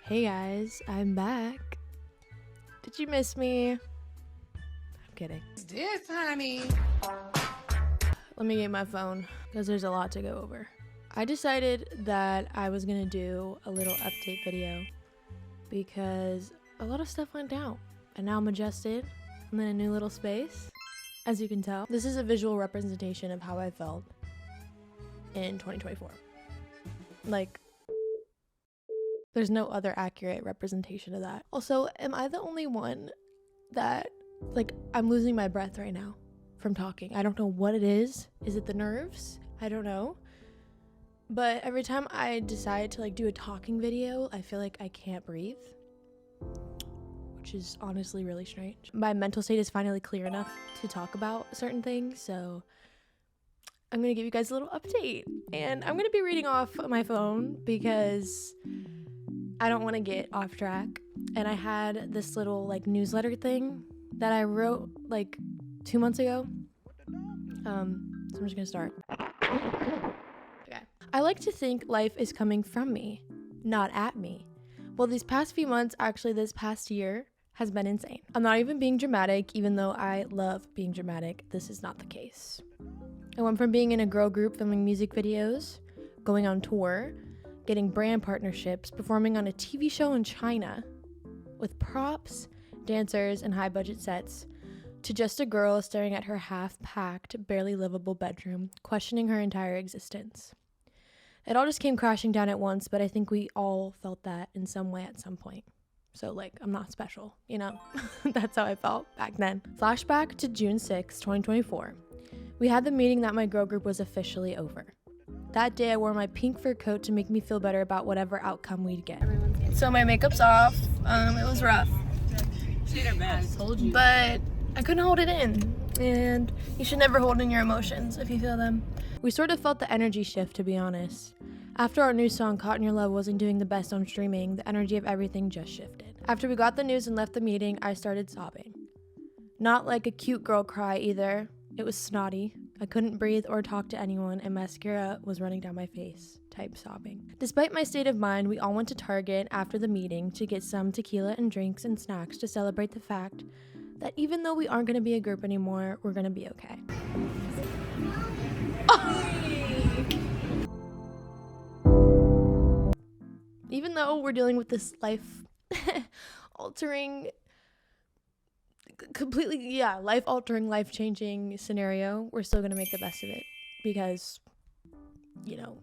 Hey guys, I'm back. Did you miss me? I'm kidding. This, honey. Let me get my phone because there's a lot to go over. I decided that I was gonna do a little update video because a lot of stuff went down and now I'm adjusted. I'm in a new little space. As you can tell, this is a visual representation of how I felt in 2024. Like, there's no other accurate representation of that. Also, am I the only one that, like, I'm losing my breath right now from talking? I don't know what it is. Is it the nerves? I don't know. But every time I decide to, like, do a talking video, I feel like I can't breathe, which is honestly really strange. My mental state is finally clear enough to talk about certain things, so I'm gonna give you guys a little update. And I'm gonna be reading off my phone because I don't want to get off track. And I had this little like newsletter thing that I wrote like 2 months ago. So I'm just gonna start. Okay. I like to think life is coming from me, not at me. Well, these past few months, actually this past year, has been insane. I'm not even being dramatic, even though I love being dramatic. This is not the case. I went from being in a girl group filming music videos, going on tour, getting brand partnerships, performing on a TV show in China with props, dancers, and high-budget sets, to just a girl staring at her half-packed, barely livable bedroom, questioning her entire existence. It all just came crashing down at once, but I think we all felt that in some way at some point. So, like, I'm not special, you know? That's how I felt back then. Flashback to June 6, 2024. We had the meeting that my girl group was officially over. That day, I wore my pink fur coat to make me feel better about whatever outcome we'd get. So my makeup's off. It was rough. I told you. But I couldn't hold it in. And you should never hold in your emotions if you feel them. We sort of felt the energy shift, to be honest. After our new song, Caught in Your Love, wasn't doing the best on streaming, the energy of everything just shifted. After we got the news and left the meeting, I started sobbing. Not like a cute girl cry either. It was snotty. I couldn't breathe or talk to anyone, and mascara was running down my face, type sobbing. Despite my state of mind, we all went to Target after the meeting to get some tequila and drinks and snacks to celebrate the fact that even though we aren't going to be a group anymore, we're going to be okay. Even though we're dealing with this life-altering, life-altering, life-changing scenario, we're still gonna make the best of it because, you know,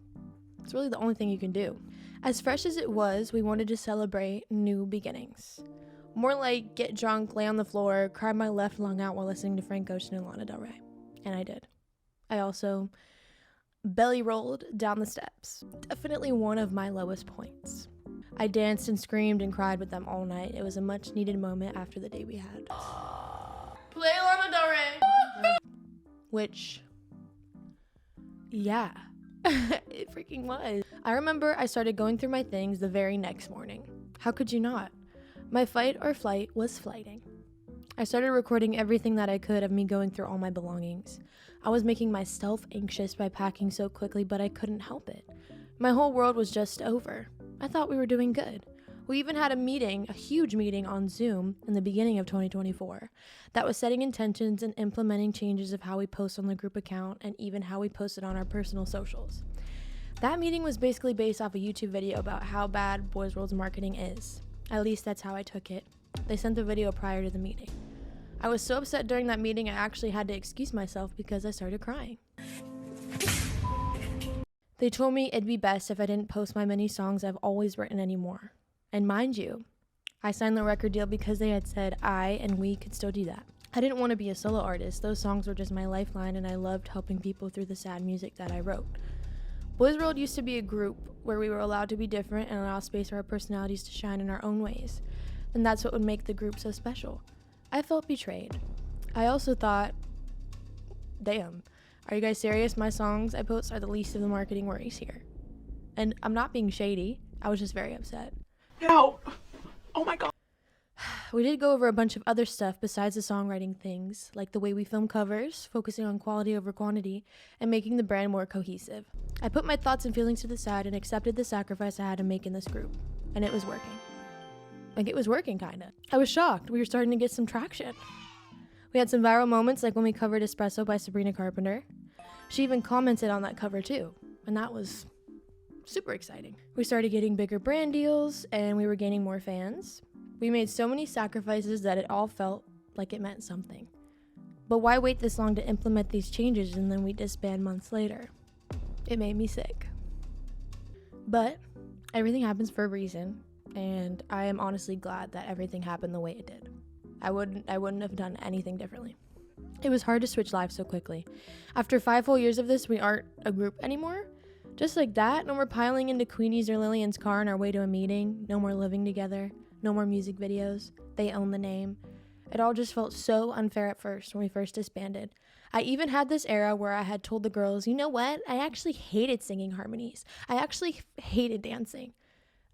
it's really the only thing you can do. As fresh as it was, we wanted to celebrate new beginnings. More like get drunk, lay on the floor, cry my left lung out while listening to Frank Ocean and Lana Del Rey. And I did. I also belly rolled down the steps. Definitely one of my lowest points. I danced and screamed and cried with them all night. It was a much needed moment after the day we had. Play Lana Del Rey! Which, yeah, it freaking was. I remember I started going through my things the very next morning. How could you not? My fight or flight was flighting. I started recording everything that I could of me going through all my belongings. I was making myself anxious by packing so quickly, but I couldn't help it. My whole world was just over. I thought we were doing good. We even had a huge meeting on Zoom in the beginning of 2024 that was setting intentions and implementing changes of how we post on the group account and even how we posted on our personal socials. That meeting was basically based off a YouTube video about how bad boysworld's marketing is. At least that's how I took it. They sent the video prior to the meeting. I was so upset during that meeting I actually had to excuse myself because I started crying. They told me it'd be best if I didn't post my many songs I've always written anymore. And mind you, I signed the record deal because they had said I and we could still do that. I didn't want to be a solo artist. Those songs were just my lifeline and I loved helping people through the sad music that I wrote. Boysworld used to be a group where we were allowed to be different and allow space for our personalities to shine in our own ways. And that's what would make the group so special. I felt betrayed. I also thought, damn, are you guys serious? My songs I post are the least of the marketing worries here. And I'm not being shady. I was just very upset. Help! Oh my god. We did go over a bunch of other stuff besides the songwriting things, like the way we film covers, focusing on quality over quantity, and making the brand more cohesive. I put my thoughts and feelings to the side and accepted the sacrifice I had to make in this group, and it was working. Like, it was working, kind of. I was shocked. We were starting to get some traction. We had some viral moments, like when we covered Espresso by Sabrina Carpenter. She even commented on that cover too, and that was super exciting. We started getting bigger brand deals, and we were gaining more fans. We made so many sacrifices that it all felt like it meant something. But why wait this long to implement these changes and then we disband months later? It made me sick. But everything happens for a reason, and I am honestly glad that everything happened the way it did. I wouldn't have done anything differently. It was hard to switch lives so quickly. After 5 full years of this, we aren't a group anymore. Just like that, no more piling into Queenie's or Lillian's car on our way to a meeting, no more living together, no more music videos. They own the name. It all just felt so unfair at first when we first disbanded. I even had this era where I had told the girls, you know what? I actually hated singing harmonies. I actually hated dancing.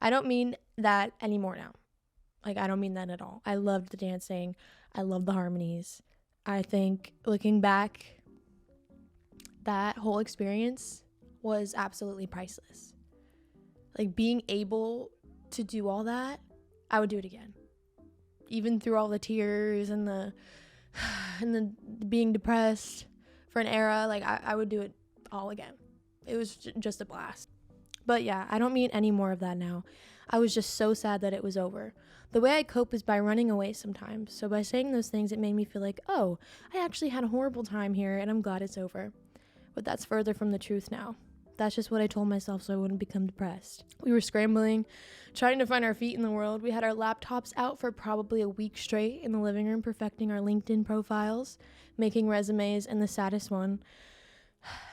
I don't mean that anymore now. Like, I don't mean that at all. I loved the dancing. I loved the harmonies. I think looking back, that whole experience was absolutely priceless. Like, being able to do all that, I would do it again. Even through all the tears and the being depressed for an era, like, I would do it all again. It was just a blast. But yeah, I don't mean any more of that now. I was just so sad that it was over. The way I cope is by running away sometimes. So by saying those things, it made me feel like, oh, I actually had a horrible time here and I'm glad it's over. But that's further from the truth now. That's just what I told myself so I wouldn't become depressed. We were scrambling, trying to find our feet in the world. We had our laptops out for probably a week straight in the living room, perfecting our LinkedIn profiles, making resumes, and the saddest one,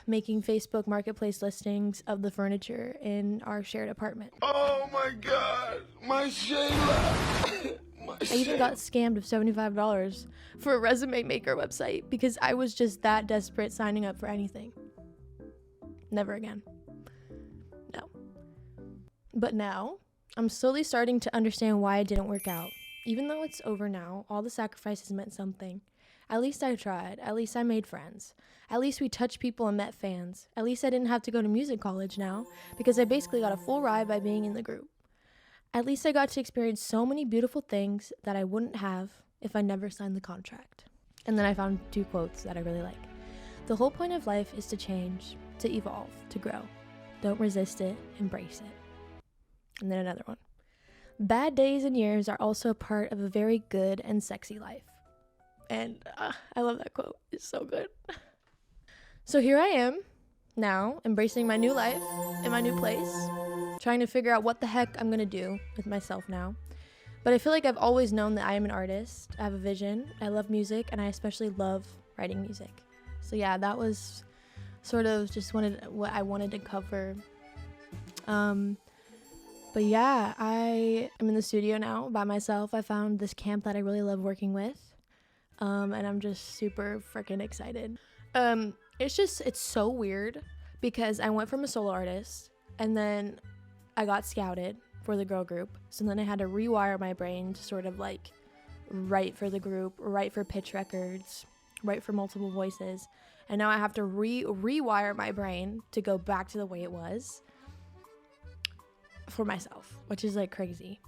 making Facebook marketplace listings of the furniture in our shared apartment. Oh my God, my Shayla. I even got scammed of $75 for a resume maker website because I was just that desperate signing up for anything. Never again. No. But now, I'm slowly starting to understand why it didn't work out. Even though it's over now, all the sacrifices meant something. At least I tried. At least I made friends. At least we touched people and met fans. At least I didn't have to go to music college now, because I basically got a full ride by being in the group. At least I got to experience so many beautiful things that I wouldn't have if I never signed the contract. And then I found 2 quotes that I really like. The whole point of life is to change, to evolve, to grow. Don't resist it, embrace it. And then another one. Bad days and years are also a part of a very good and sexy life. And I love that quote. It's so good. So here I am now, embracing my new life in my new place, trying to figure out what the heck I'm gonna do with myself now. But I feel like I've always known that I am an artist. I have a vision. I love music, and I especially love writing music. So yeah, that was sort of just what I wanted to cover. But yeah, I am in the studio now by myself. I found this camp that I really love working with. And I'm just super freaking excited. It's so weird because I went from a solo artist and then I got scouted for the girl group. So then I had to rewire my brain to sort of like write for the group, write for pitch records, write for multiple voices. And now I have to rewire my brain to go back to the way it was for myself, which is like crazy.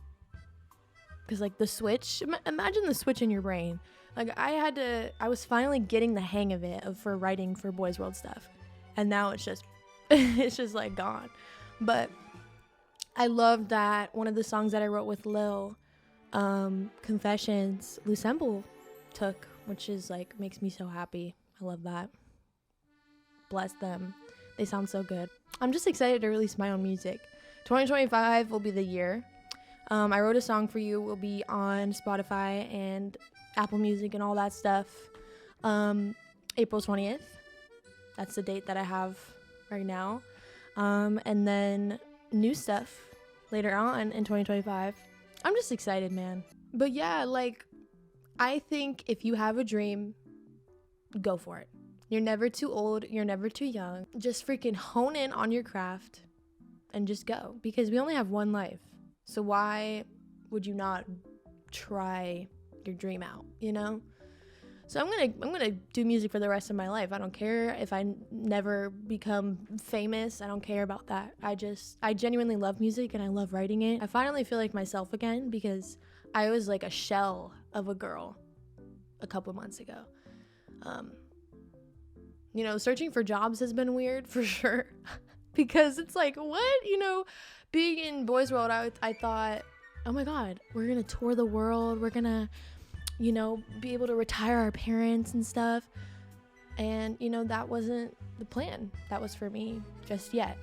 Because like the switch, imagine the switch in your brain. Like I was finally getting the hang of it for writing for Boys World stuff. And now it's just, it's just like gone. But I love that one of the songs that I wrote with Lil, Confessions, Lucemble took, which is like, makes me so happy. I love that. Bless them. They sound so good. I'm just excited to release my own music. 2025 will be the year. I wrote a song for you. Will be on Spotify and Apple Music and all that stuff. April 20th. That's the date that I have right now. And then new stuff later on in 2025. I'm just excited, man. But yeah, like, I think if you have a dream, go for it. You're never too old. You're never too young. Just freaking hone in on your craft and just go. Because we only have one life. So why would you not try your dream out, you know? So I'm gonna do music for the rest of my life. I don't care if I never become famous. I don't care about that. I genuinely love music and I love writing it. I finally feel like myself again because I was like a shell of a girl a couple months ago. You know, searching for jobs has been weird for sure because it's like, what? You know, being in Boys World, I thought, oh my God, we're gonna tour the world. We're gonna, you know, be able to retire our parents and stuff. And, you know, that wasn't the plan. That was for me just yet.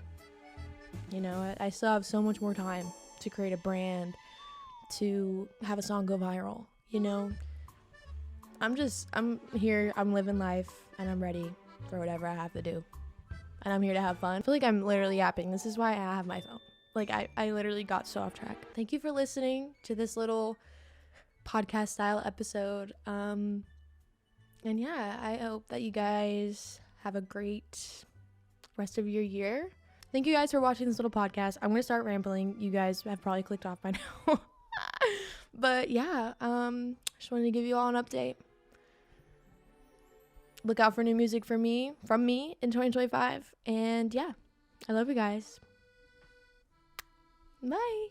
You know, I still have so much more time to create a brand, to have a song go viral, you know. I'm here, I'm living life, and I'm ready for whatever I have to do. And I'm here to have fun. I feel like I'm literally yapping. This is why I have my phone. Like, I literally got so off track. Thank you for listening to this little podcast style episode. And yeah, I hope that you guys have a great rest of your year. Thank you guys for watching this little podcast. I'm gonna start rambling. You guys have probably clicked off by now. But yeah, just wanted to give you all an update. Look out for new music from me in 2025. And yeah, I love you guys. Bye.